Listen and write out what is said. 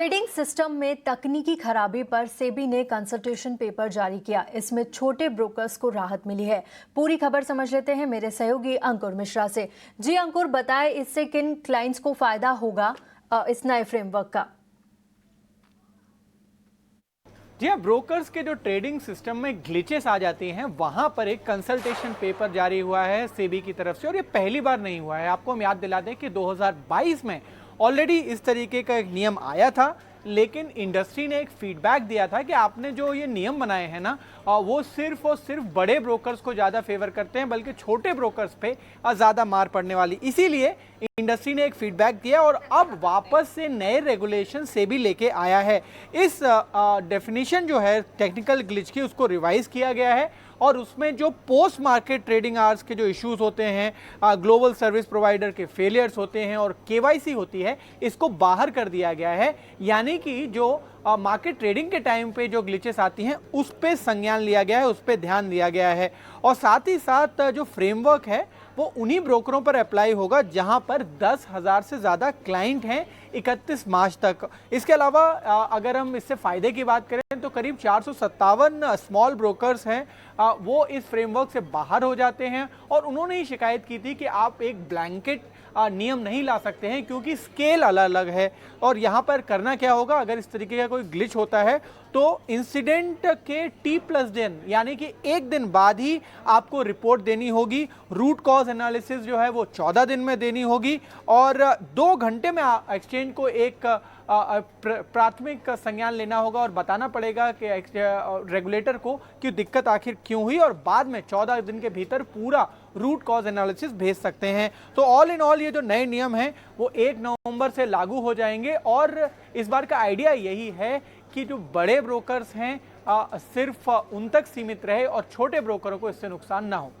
Trading system में तकनीकी खराबी पर सेबी ने कंसल्टेशन पेपर जारी किया। इसमें छोटे ब्रोकर्स को राहत मिली है। पूरी खबर समझ लेते हैं मेरे सहयोगी अंकुर मिश्रा से। जी अंकुर, बताएं इससे किन क्लाइंट्स को फायदा होगा इस नए फ्रेमवर्क का। जी हाँ, ब्रोकर्स के जो ट्रेडिंग सिस्टम में ग्लिचेस आ जाती हैं वहां पर एक कंसल्टेशन पेपर जारी हुआ है सेबी की तरफ से, और ये पहली बार नहीं हुआ है। आपको हम याद दिला दें कि 2022 में ऑलरेडी इस तरीके का एक नियम आया था, लेकिन इंडस्ट्री ने एक फीडबैक दिया था कि आपने जो ये नियम बनाए हैं ना, वो सिर्फ और सिर्फ बड़े ब्रोकर्स को ज़्यादा फेवर करते हैं, बल्कि छोटे ब्रोकर्स पे ज़्यादा मार पड़ने वाली। इसीलिए इंडस्ट्री ने एक फीडबैक दिया और अब वापस से नए रेगुलेशन सेबी लेके आया है। इस डेफिनेशन जो है टेक्निकल ग्लिच की, उसको रिवाइज किया गया है और उसमें जो पोस्ट मार्केट ट्रेडिंग आवर्स के जो इश्यूज होते हैं, ग्लोबल सर्विस प्रोवाइडर के फेलियर्स होते हैं और केवाईसी होती है, इसको बाहर कर दिया गया है। यानी कि जो मार्केट ट्रेडिंग के टाइम पे जो ग्लिचेस आती हैं उस पे संज्ञान लिया गया है, उस पे ध्यान दिया गया है। और साथ ही साथ जो फ्रेमवर्क है वो उन्हीं ब्रोकरों पर अप्लाई होगा जहां पर 10,000 से ज़्यादा क्लाइंट हैं 31 मार्च तक। इसके अलावा अगर हम इससे फ़ायदे की बात करें तो करीब 457 स्मॉल ब्रोकर्स हैं, वो इस फ्रेमवर्क से बाहर हो जाते हैं। और उन्होंने ही शिकायत की थी कि आप एक ब्लैंकेट नियम नहीं ला सकते हैं क्योंकि स्केल अलग अलग है। और यहाँ पर करना क्या होगा, अगर इस तरीके का कोई ग्लिच होता है तो इंसिडेंट के T+10 यानी कि एक दिन बाद ही आपको रिपोर्ट देनी होगी। रूट कॉज एनालिसिस जो है वो 14 दिन में देनी होगी और 2 घंटे में एक्सचेंज को एक प्राथमिक संज्ञान लेना होगा और बताना पड़ेगा कि रेगुलेटर को कि दिक्कत आखिर क्यों हुई, और बाद में 14 दिन के भीतर पूरा रूट कॉज एनालिसिस भेज सकते हैं। तो ऑल इन ऑल ये जो नए नियम हैं वो 1 नवंबर से लागू हो जाएंगे और इस बार का आइडिया यही है कि जो बड़े ब्रोकर्स हैं सिर्फ उन तक सीमित रहे और छोटे ब्रोकरों को इससे नुकसान ना हो।